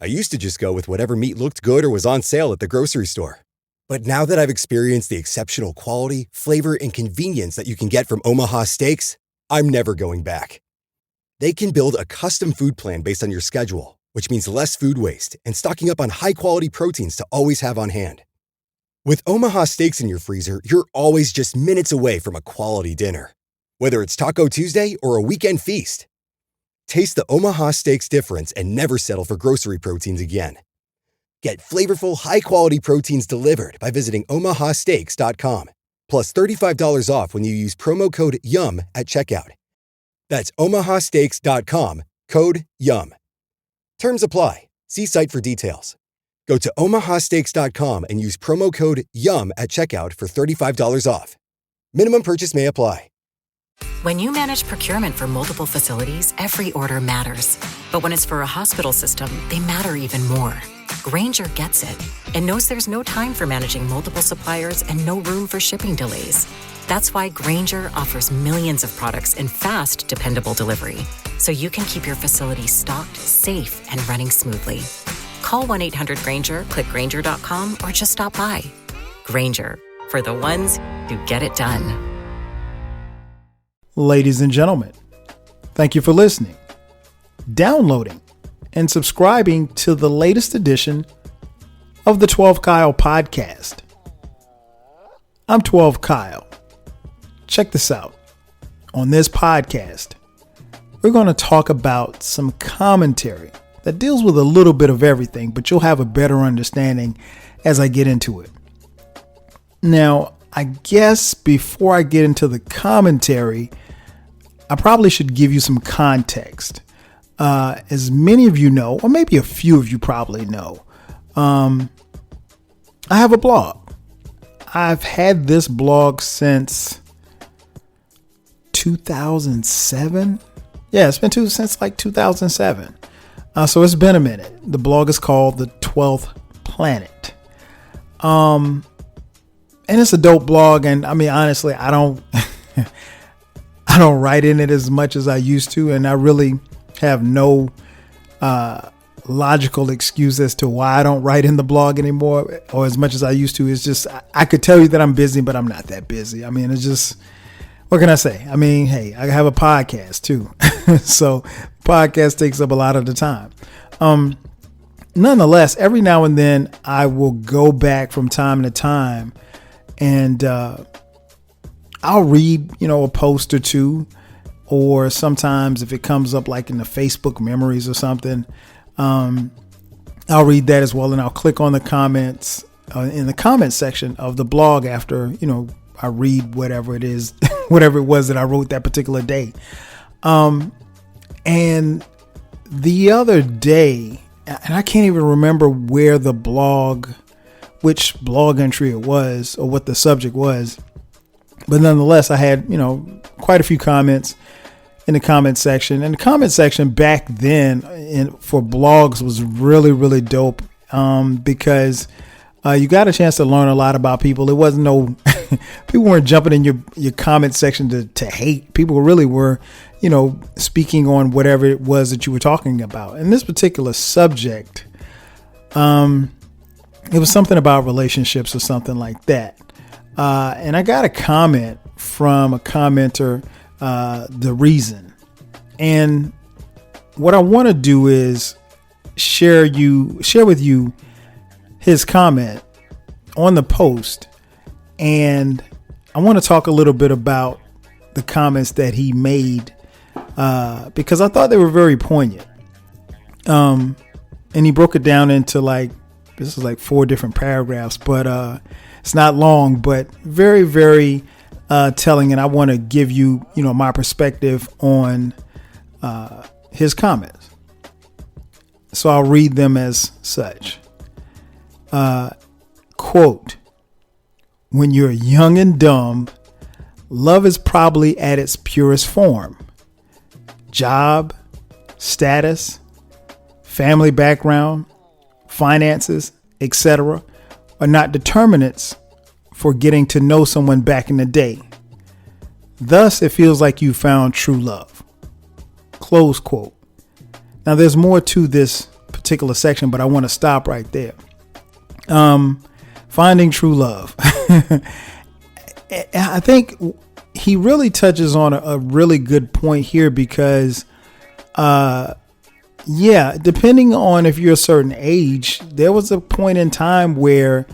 I used to just go with whatever meat looked good or was on sale at the grocery store. But now that I've experienced the exceptional quality, flavor, and convenience that you can get from Omaha Steaks, I'm never going back. They can build a custom food plan based on your schedule, which means less food waste and stocking up on high-quality proteins to always have on hand. With Omaha Steaks in your freezer, you're always just minutes away from a quality dinner. Whether it's Taco Tuesday or a weekend feast. Taste the Omaha Steaks difference and never settle for grocery proteins again. Get flavorful, high-quality proteins delivered by visiting omahasteaks.com. Plus $35 off when you use promo code YUM at checkout. That's omahasteaks.com, code YUM. Terms apply. See site for details. Go to omahasteaks.com and use promo code YUM at checkout for $35 off. Minimum purchase may apply. When you manage procurement for multiple facilities, every order matters. But when it's for a hospital system, they matter even more. Grainger gets it and knows there's no time for managing multiple suppliers and no room for shipping delays. That's why Grainger offers millions of products in fast, dependable delivery, so you can keep your facility stocked, safe, and running smoothly. Call 1-800-GRAINGER, click Grainger.com, or just stop by. Grainger, for the ones who get it done. Ladies and gentlemen, thank you for listening, downloading, and subscribing to the latest edition of the 12 Kyle podcast. I'm 12 Kyle. Check this out. On this podcast, we're going to talk about some commentary that deals with a little bit of everything, but you'll have a better understanding as I get into it. Now, I guess before I get into the commentary, I probably should give you some context. As many of you know, or maybe a few of you probably know, I have a blog. I've had this blog since 2007. Yeah, it's been since like 2007. So it's been a minute. The blog is called The 12th Planet. And it's a dope blog. And I mean, honestly, I don't write in it as much as I used to. And I really have no logical excuse as to why I don't write in the blog anymore or as much as I used to. It's just, I could tell you that I'm busy, but I'm not that busy. I mean, it's just, what can I say? I mean, hey, I have a podcast too. So podcast takes up a lot of the time. Nonetheless, every now and then I will go back from time to time and I'll read, a post or two, or sometimes if it comes up like in the Facebook memories or something, I'll read that as well. And I'll click on the comments in the comment section of the blog after, I read whatever it is, whatever it was that I wrote that particular day. And the other day, and I can't even remember which blog entry it was or what the subject was, but nonetheless, I had, quite a few comments in the comment section. And the comment section back then for blogs was really, really dope because you got a chance to learn a lot about people. It wasn't people weren't jumping in your comment section to hate. People really were, speaking on whatever it was that you were talking about. And this particular subject, it was something about relationships or something like that. And I got a comment from a commenter, The Reason. And what I want to do is share with you his comment on the post. And I want to talk a little bit about the comments that he made, because I thought they were very poignant. And he broke it down into this is like 4 different paragraphs, but it's not long, but very, very telling. And I want to give you, my perspective on his comments. So I'll read them as such. Quote, "When you're young and dumb, love is probably at its purest form. Job, status, family background, finances, etc. are not determinants for getting to know someone back in the day. Thus, it feels like you found true love." Close quote. Now, there's more to this particular section, but I want to stop right there. Finding true love. I think he really touches on a really good point here because, depending on if you're a certain age, there was a point in time where,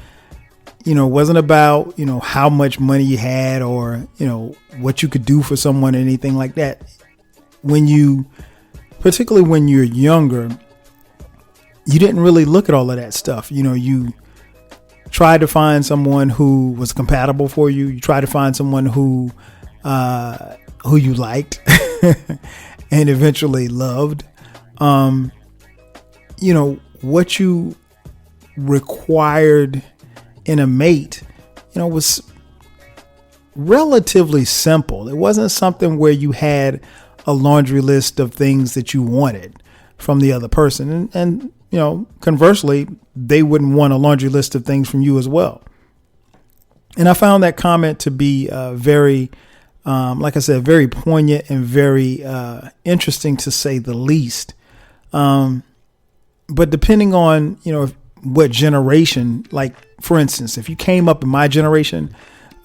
it wasn't about, how much money you had or, what you could do for someone or anything like that. Particularly when you're younger, you didn't really look at all of that stuff. You tried to find someone who was compatible for you. You tried to find someone who you liked and eventually loved. What you required in a mate, was relatively simple. It wasn't something where you had a laundry list of things that you wanted from the other person. And conversely, they wouldn't want a laundry list of things from you as well. And I found that comment to be very, like I said, very poignant and very interesting to say the least. But depending on, what generation, like for instance, if you came up in my generation,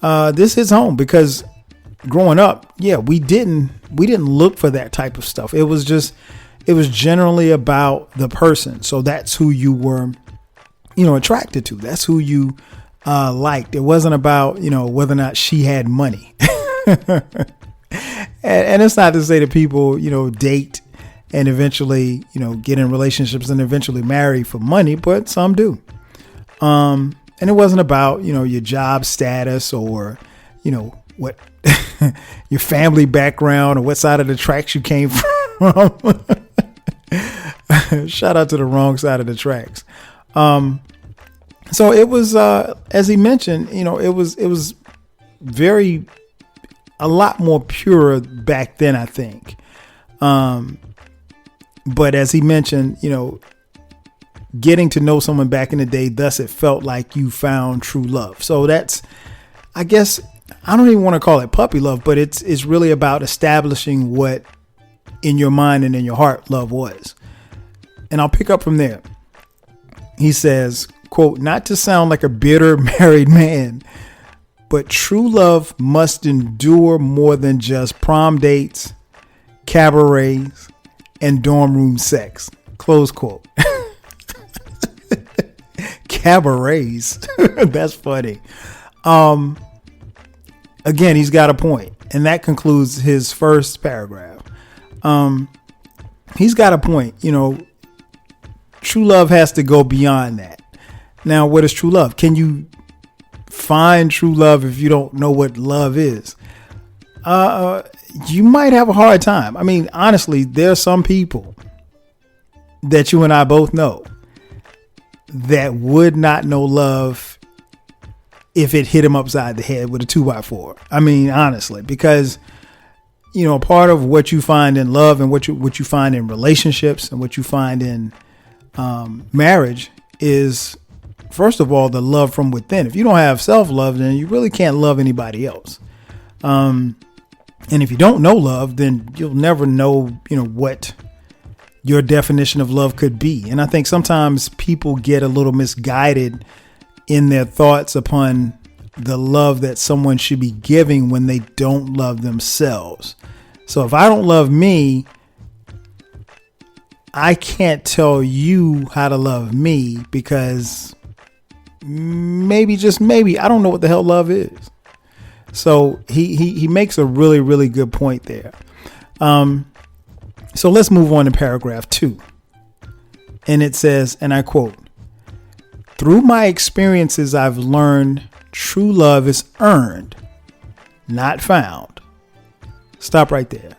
this is home because growing up, we didn't look for that type of stuff. It was generally about the person. So that's who you were, attracted to. That's who you liked. It wasn't about, whether or not she had money. and it's not to say that people, date and eventually, get in relationships and eventually marry for money, but some do. And it wasn't about, your job status or, what your family background or what side of the tracks you came from. Shout out to the wrong side of the tracks. So it was, as he mentioned, it was a lot more pure back then, I think. But as he mentioned, getting to know someone back in the day, thus it felt like you found true love. So that's, I guess, I don't even want to call it puppy love, but it's really about establishing what in your mind and in your heart love was. And I'll pick up from there. He says, quote, "Not to sound like a bitter married man, but true love must endure more than just prom dates, cabarets, and dorm room sex." Close quote. Cabarets. That's funny. Again, he's got a point, and that concludes his first paragraph. He's got a point. True love has to go beyond that. Now, what is true love? Can you find true love if you don't know what love is? You might have a hard time. I mean, honestly, there are some people that you and I both know that would not know love if it hit him upside the head with a 2x4. I mean, honestly, because, part of what you find in love and what you find in relationships and what you find in marriage is, first of all, the love from within. If you don't have self-love, then you really can't love anybody else. And if you don't know love, then you'll never know, what your definition of love could be. And I think sometimes people get a little misguided in their thoughts upon the love that someone should be giving when they don't love themselves. So if I don't love me, I can't tell you how to love me because maybe, just maybe, I don't know what the hell love is. So he makes a really, really good point there. So let's move on to paragraph 2. And it says, and I quote, "Through my experiences, I've learned true love is earned, not found." Stop right there.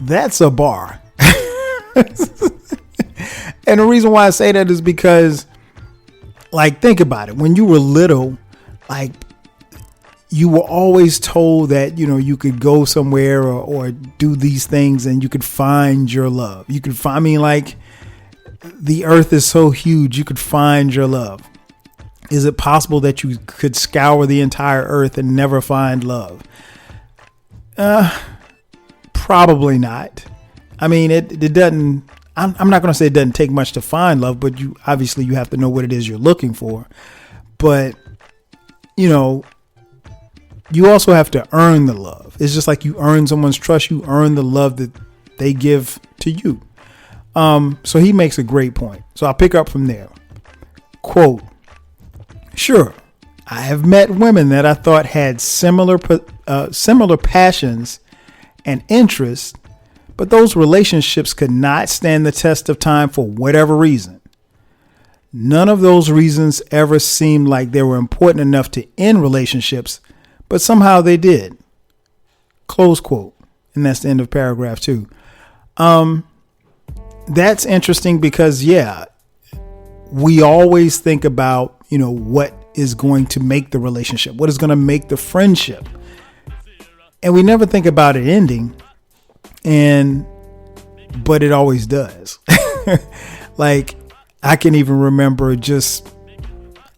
That's a bar. And the reason why I say that is because, like, think about it. When you were little, like, you were always told that, you could go somewhere or do these things and you could find your love. You could find, like, the earth is so huge, you could find your love. Is it possible that you could scour the entire earth and never find love? Probably not. I mean, it doesn't, I'm not going to say it doesn't take much to find love, but you have to know what it is you're looking for. But, you know, you also have to earn the love. It's just like you earn someone's trust. You earn the love that they give to you. So he makes a great point. So I'll pick up from there. Quote, sure, I have met women that I thought had similar passions and interests, but those relationships could not stand the test of time for whatever reason. None of those reasons ever seemed like they were important enough to end relationships, but somehow they did. Close quote. And that's the end of paragraph 2. That's interesting because, yeah, we always think about, you know, what is going to make the relationship, what is going to make the friendship. And we never think about it ending. But it always does. Like, I can even remember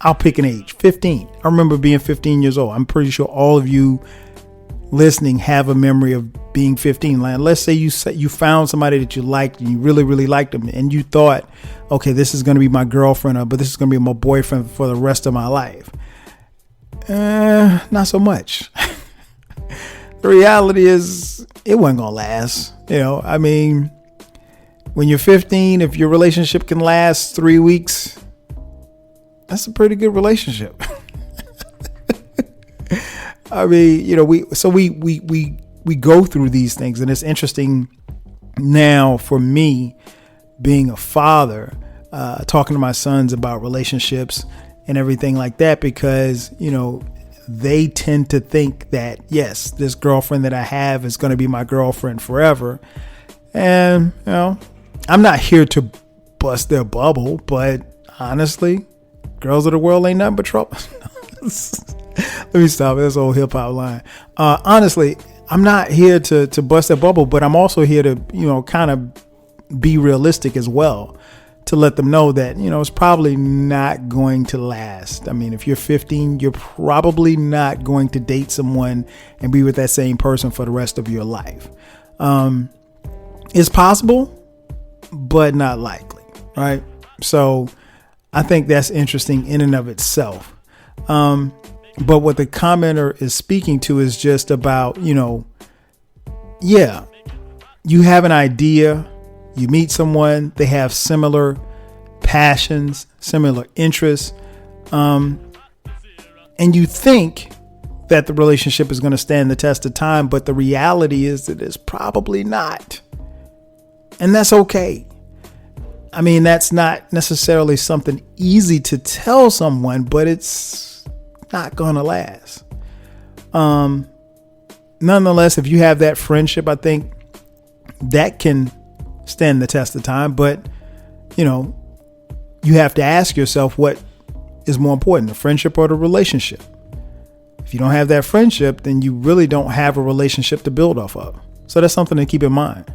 I'll pick an age, 15. I remember being 15 years old. I'm pretty sure all of you listening have a memory of being 15. Like, let's say you found somebody that you liked and you really, really liked them. And you thought, okay, this is going to be my girlfriend, but this is going to be my boyfriend for the rest of my life. Not so much. The reality is it wasn't going to last. You know, I mean, when you're 15, if your relationship can last 3 weeks, that's a pretty good relationship. I mean, you know, we go through these things, and it's interesting now for me being a father, talking to my sons about relationships and everything like that, because, you know, they tend to think that, yes, this girlfriend that I have is going to be my girlfriend forever. And, you know, I'm not here to bust their bubble, but honestly, girls of the world ain't nothing but trouble. Let me stop. That's old hip hop line. Honestly, I'm not here to bust their bubble, but I'm also here to, you know, kind of be realistic as well, to let them know that, you know, it's probably not going to last. I mean, if you're 15, you're probably not going to date someone and be with that same person for the rest of your life. It's possible, but not likely, right? So I think that's interesting in and of itself. But what the commenter is speaking to is just about, you know, yeah, you have an idea, you meet someone, they have similar passions, similar interests, and you think that the relationship is going to stand the test of time, but the reality is that it's probably not. And that's okay. I mean, that's not necessarily something easy to tell someone, but it's not going to last. Nonetheless, if you have that friendship, I think that can stand the test of time. But, you know, you have to ask yourself, what is more important, the friendship or the relationship? If you don't have that friendship, then you really don't have a relationship to build off of. So that's something to keep in mind.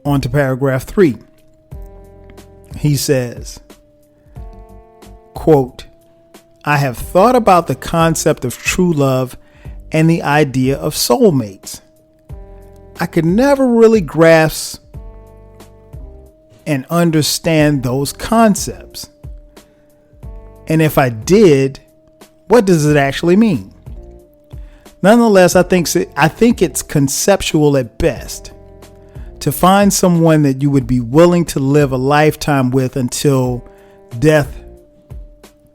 On to paragraph 3. He says, quote, I have thought about the concept of true love and the idea of soulmates. I could never really grasp and understand those concepts. And if I did, what does it actually mean? Nonetheless, I think it's conceptual at best. To find someone that you would be willing to live a lifetime with until death,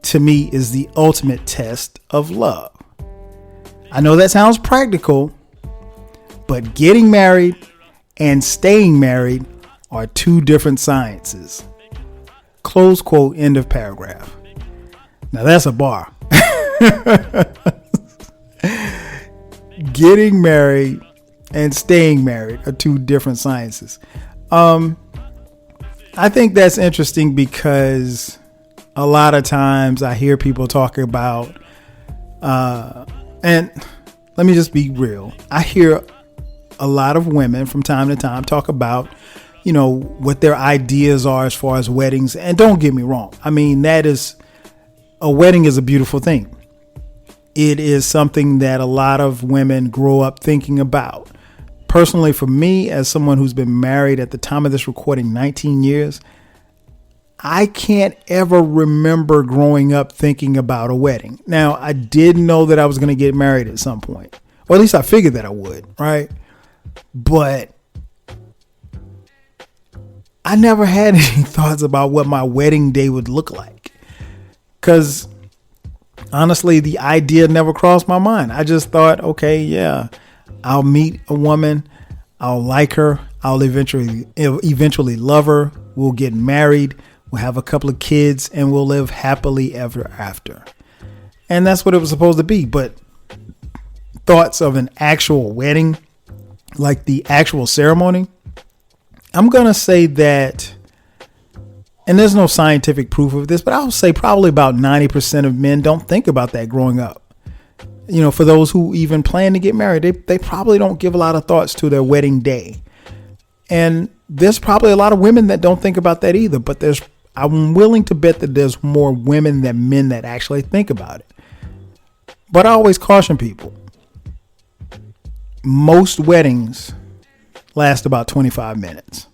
to me, is the ultimate test of love. I know that sounds practical, but getting married and staying married are two different sciences. Close quote, end of paragraph. Now that's a bar. Getting married and staying married are two different sciences. I think that's interesting because a lot of times I hear people talking about, and let me just be real. I hear a lot of women from time to time talk about, you know, what their ideas are as far as weddings. And don't get me wrong. I mean, a wedding is a beautiful thing. It is something that a lot of women grow up thinking about. personally, for me, as someone who's been married at the time of this recording 19 years, I can't ever remember growing up thinking about a wedding. Now, I did know that I was going to get married at some point, or at least I figured that I would, right? But I never had any thoughts about what my wedding day would look like, because honestly, the idea never crossed my mind. I just thought, okay, yeah, I'll meet a woman, I'll like her, I'll eventually love her, we'll get married, we'll have a couple of kids, and we'll live happily ever after. And that's what it was supposed to be. But thoughts of an actual wedding, like the actual ceremony, I'm going to say that, and there's no scientific proof of this, but I'll say probably about 90% of men don't think about that growing up. You know, for those who even plan to get married, they probably don't give a lot of thoughts to their wedding day. And there's probably a lot of women that don't think about that either, but I'm willing to bet that there's more women than men that actually think about it. But I always caution people, most weddings last about 25 minutes.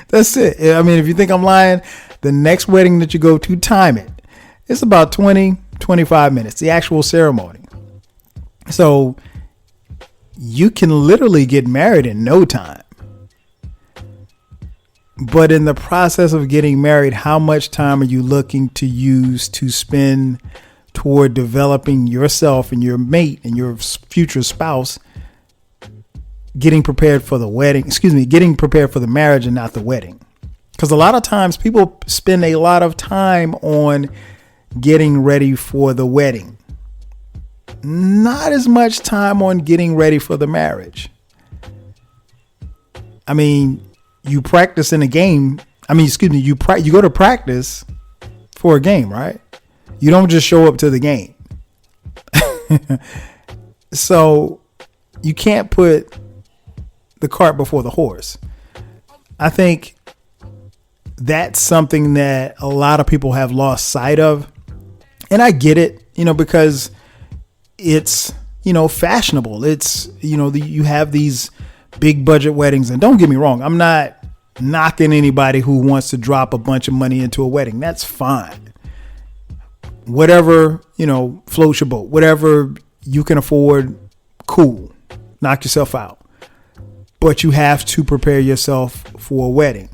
That's it. I mean, if you think I'm lying, the next wedding that you go to, time it. It's about 25 minutes, the actual ceremony. So you can literally get married in no time. But in the process of getting married, how much time are you looking to use to spend toward developing yourself and your mate and your future spouse, getting prepared for the wedding, getting prepared for the marriage and not the wedding? Because a lot of times people spend a lot of time on getting ready for the wedding, not as much time on getting ready for the marriage. I mean, you practice in a game. You go to practice for a game, right? You don't just show up to the game. So you can't put the cart before the horse. I think that's something that a lot of people have lost sight of. And I get it, because it's, fashionable. It's, you have these big budget weddings. And don't get me wrong, I'm not knocking anybody who wants to drop a bunch of money into a wedding. That's fine. Whatever, floats your boat, whatever you can afford, cool. Knock yourself out. But you have to prepare yourself for a wedding.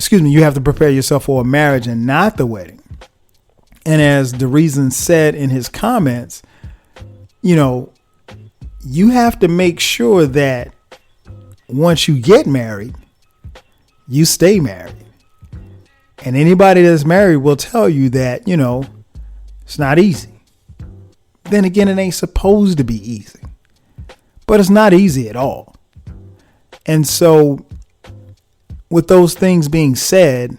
You have to prepare yourself for a marriage and not the wedding. And as the reason said in his comments, you have to make sure that once you get married, you stay married. And anybody that's married will tell you that, it's not easy. Then again, it ain't supposed to be easy, but it's not easy at all. And so with those things being said,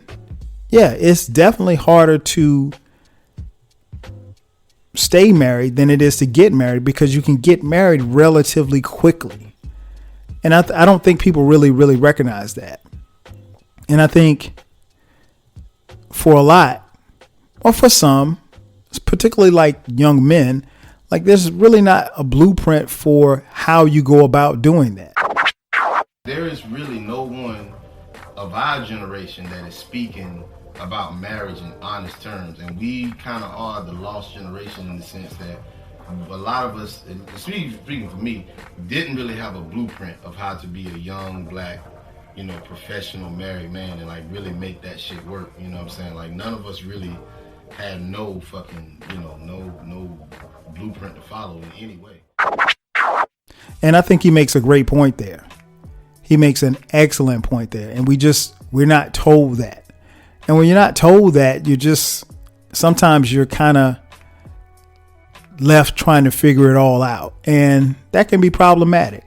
yeah, it's definitely harder to stay married than it is to get married, because you can get married relatively quickly. And I don't think people really recognize that. And I think for a lot, or for some, particularly like young men, like there's really not a blueprint for how you go about doing that. There is really no one of our generation that is speaking about marriage in honest terms, and we kind of are the lost generation in the sense that a lot of us, speaking for me, didn't really have a blueprint of how to be a young black, professional married man and like really make that shit work. You know what I'm saying? Like none of us really had no fucking, no blueprint to follow in any way. And I think he makes a great point there. He makes an excellent point there. And we're not told that. And when you're not told that, sometimes you're kind of left trying to figure it all out. And that can be problematic.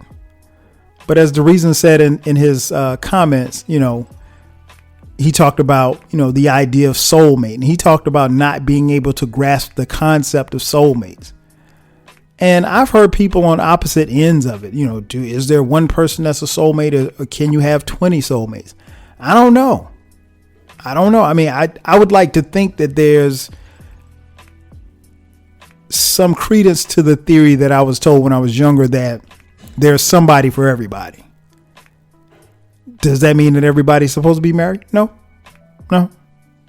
But as the reason said in his comments, he talked about, the idea of soulmate. And he talked about not being able to grasp the concept of soulmates. And I've heard people on opposite ends of it. Is there one person that's a soulmate, or can you have 20 soulmates? I don't know. I mean, I would like to think that there's some credence to the theory that I was told when I was younger, that there's somebody for everybody. Does that mean that everybody's supposed to be married? No.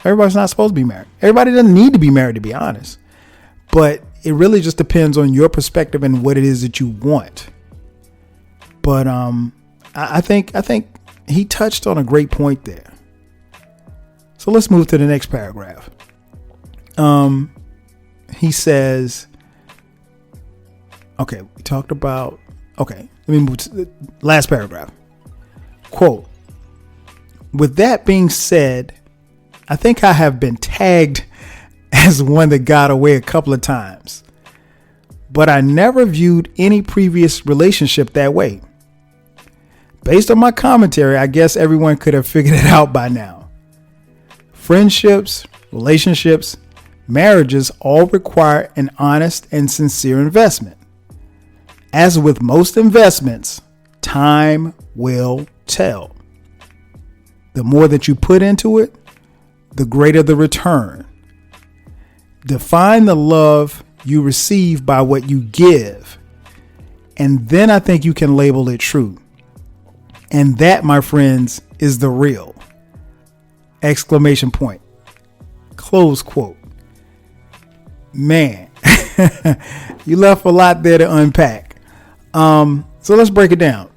Everybody's not supposed to be married. Everybody doesn't need to be married, to be honest. But it really just depends on your perspective and what it is that you want. But I think he touched on a great point there. So let's move to the next paragraph. He says, okay, we talked about, okay, let me move to the last paragraph. Quote, with that being said, I think I have been tagged as one that got away a couple of times, but I never viewed any previous relationship that way. Based on my commentary, I guess everyone could have figured it out by now. Friendships, relationships, marriages all require an honest and sincere investment. As with most investments, time will tell. The more that you put into it, the greater the return. Define the love you receive by what you give, and then I think you can label it true. And that, my friends, is the real. Exclamation point. Close quote. Man, you left a lot there to unpack. So let's break it down.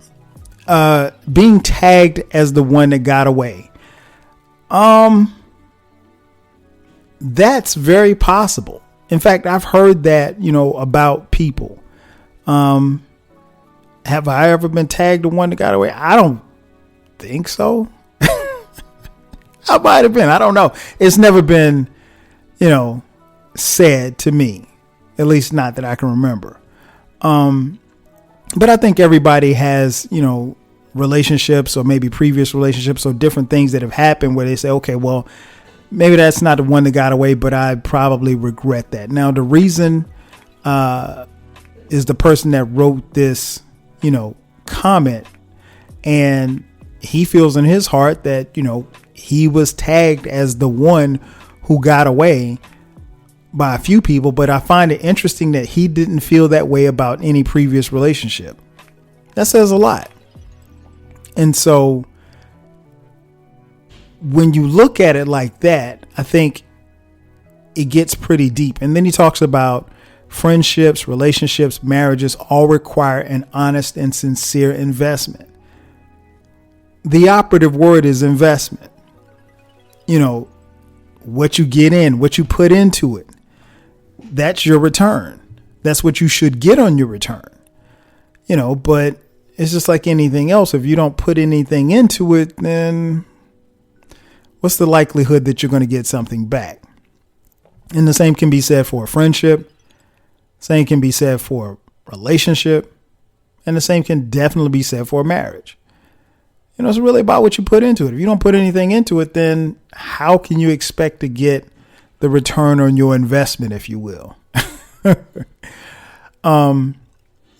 Being tagged as the one that got away. That's very possible. In fact, I've heard that, about people. Have I ever been tagged the one that got away? I don't think so. I might have been. I don't know. It's never been, said to me, at least not that I can remember. But I think everybody has, relationships or maybe previous relationships or different things that have happened where they say, okay, well, maybe that's not the one that got away, but I probably regret that. Now, the reason is the person that wrote this, comment, and he feels in his heart that, he was tagged as the one who got away by a few people. But I find it interesting that he didn't feel that way about any previous relationship. That says a lot. And so when you look at it like that, I think it gets pretty deep. And then he talks about friendships, relationships, marriages all require an honest and sincere investment. The operative word is investment. What you get in, what you put into it, that's your return. That's what you should get on your return. But it's just like anything else. If you don't put anything into it, then what's the likelihood that you're going to get something back? And the same can be said for a friendship. Same can be said for a relationship. And the same can definitely be said for a marriage. It's really about what you put into it. If you don't put anything into it, then how can you expect to get the return on your investment, if you will? But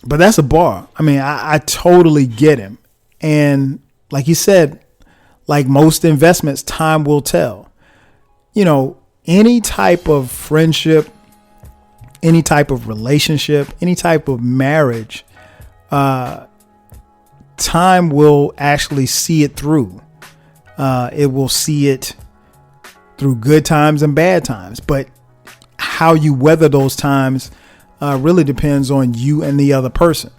that's a bar. I mean, I totally get him. And like he said, like most investments, time will tell. Any type of friendship, any type of relationship, any type of marriage, time will actually see it through. It will see it through good times and bad times. But how you weather those times really depends on you and the other person.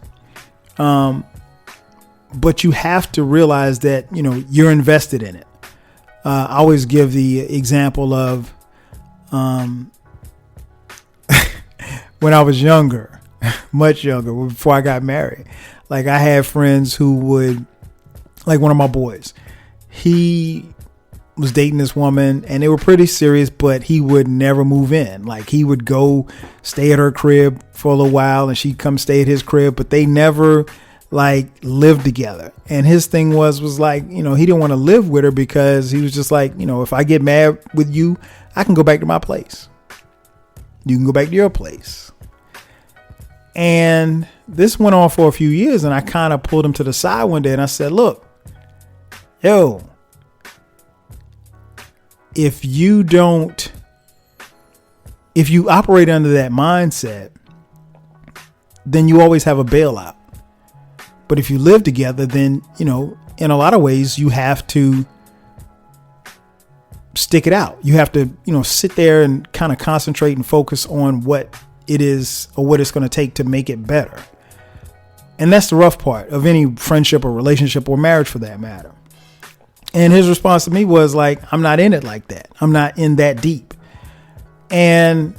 But you have to realize that, you're invested in it. I always give the example of when I was younger, much younger, before I got married. Like I had friends who would, like one of my boys, he was dating this woman and they were pretty serious, but he would never move in. Like he would go stay at her crib for a little while and she'd come stay at his crib, but they never lived together. And his thing was like, he didn't want to live with her because he was just like, if I get mad with you, I can go back to my place. You can go back to your place. And this went on for a few years, and I kind of pulled him to the side one day and I said, look, if you operate under that mindset, then you always have a bailout. But if you live together, then, in a lot of ways, you have to stick it out. You have to, sit there and kind of concentrate and focus on what it is or what it's going to take to make it better. And that's the rough part of any friendship or relationship or marriage for that matter. And his response to me was like, I'm not in it like that. I'm not in that deep. And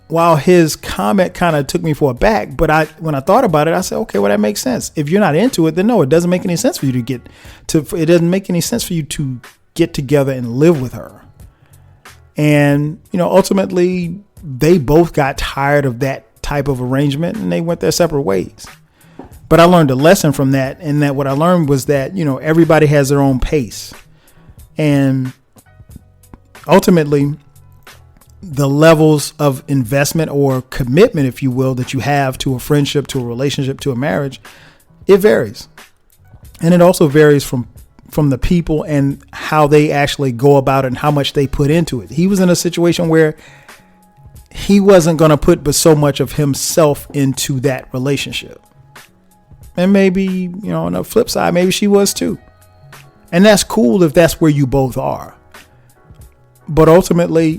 while his comment kind of took me for a back, but when I thought about it, I said, okay, well, that makes sense. If you're not into it, then no, it doesn't make any sense for you it doesn't make any sense for you to get together and live with her. And, ultimately they both got tired of that type of arrangement and they went their separate ways. But I learned a lesson from that. And that what I learned was that, everybody has their own pace. And ultimately, the levels of investment or commitment, if you will, that you have to a friendship, to a relationship, to a marriage, it varies. And it also varies from the people and how they actually go about it and how much they put into it. He was in a situation where he wasn't going to put but so much of himself into that relationship. And maybe, on the flip side, maybe she was too. And that's cool if that's where you both are. But ultimately,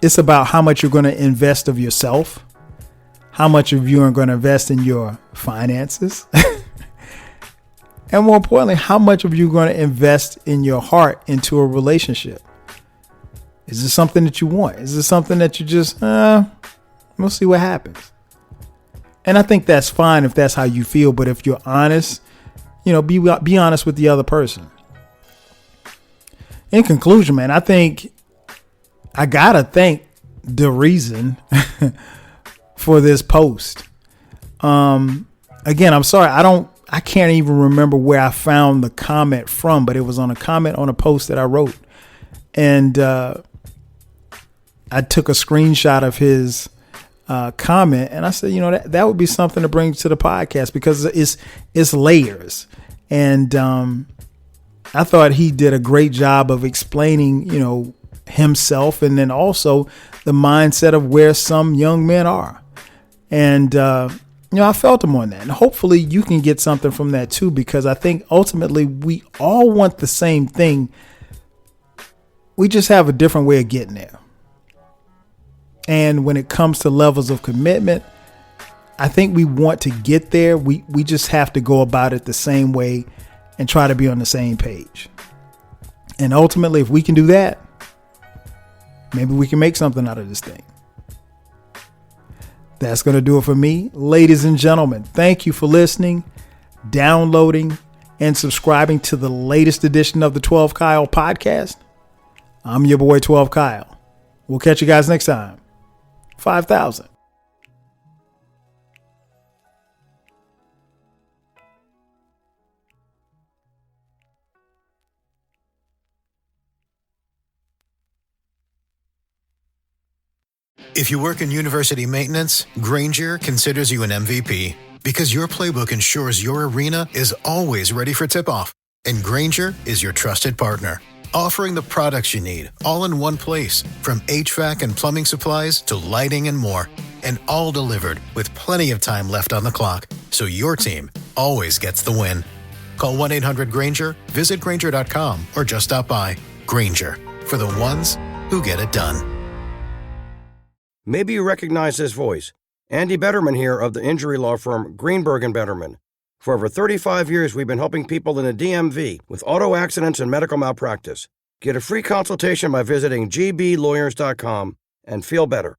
it's about how much you're going to invest of yourself, how much of you are going to invest in your finances, and more importantly, how much of you are going to invest in your heart into a relationship. Is this something that you want? Is this something that you just, we'll see what happens. And I think that's fine if that's how you feel. But if you're honest, be honest with the other person. In conclusion, man, I think I gotta thank the reason for this post. Again, I'm sorry. I can't even remember where I found the comment from, but it was on a comment on a post that I wrote. And I took a screenshot of his comment and I said, that would be something to bring to the podcast because it's layers. And I thought he did a great job of explaining, himself and then also the mindset of where some young men are. And, I felt him on that. And hopefully you can get something from that too, because I think ultimately we all want the same thing. We just have a different way of getting there. And when it comes to levels of commitment, I think we want to get there. We just have to go about it the same way and try to be on the same page. And ultimately, if we can do that, maybe we can make something out of this thing. That's going to do it for me. Ladies and gentlemen, thank you for listening, downloading, and subscribing to the latest edition of the 12 Kyle podcast. I'm your boy 12 Kyle. We'll catch you guys next time. 5,000. If you work in university maintenance, Granger considers you an MVP because your playbook ensures your arena is always ready for tip-off. And Granger is your trusted partner, offering the products you need all in one place, from HVAC and plumbing supplies to lighting and more, and all delivered with plenty of time left on the clock, so your team always gets the win. Call 1-800-GRANGER, visit Granger.com, or just stop by. Granger, for the ones who get it done. Maybe you recognize this voice. Andy Betterman here of the injury law firm Greenberg & Betterman. For over 35 years, we've been helping people in the DMV with auto accidents and medical malpractice. Get a free consultation by visiting gblawyers.com and feel better.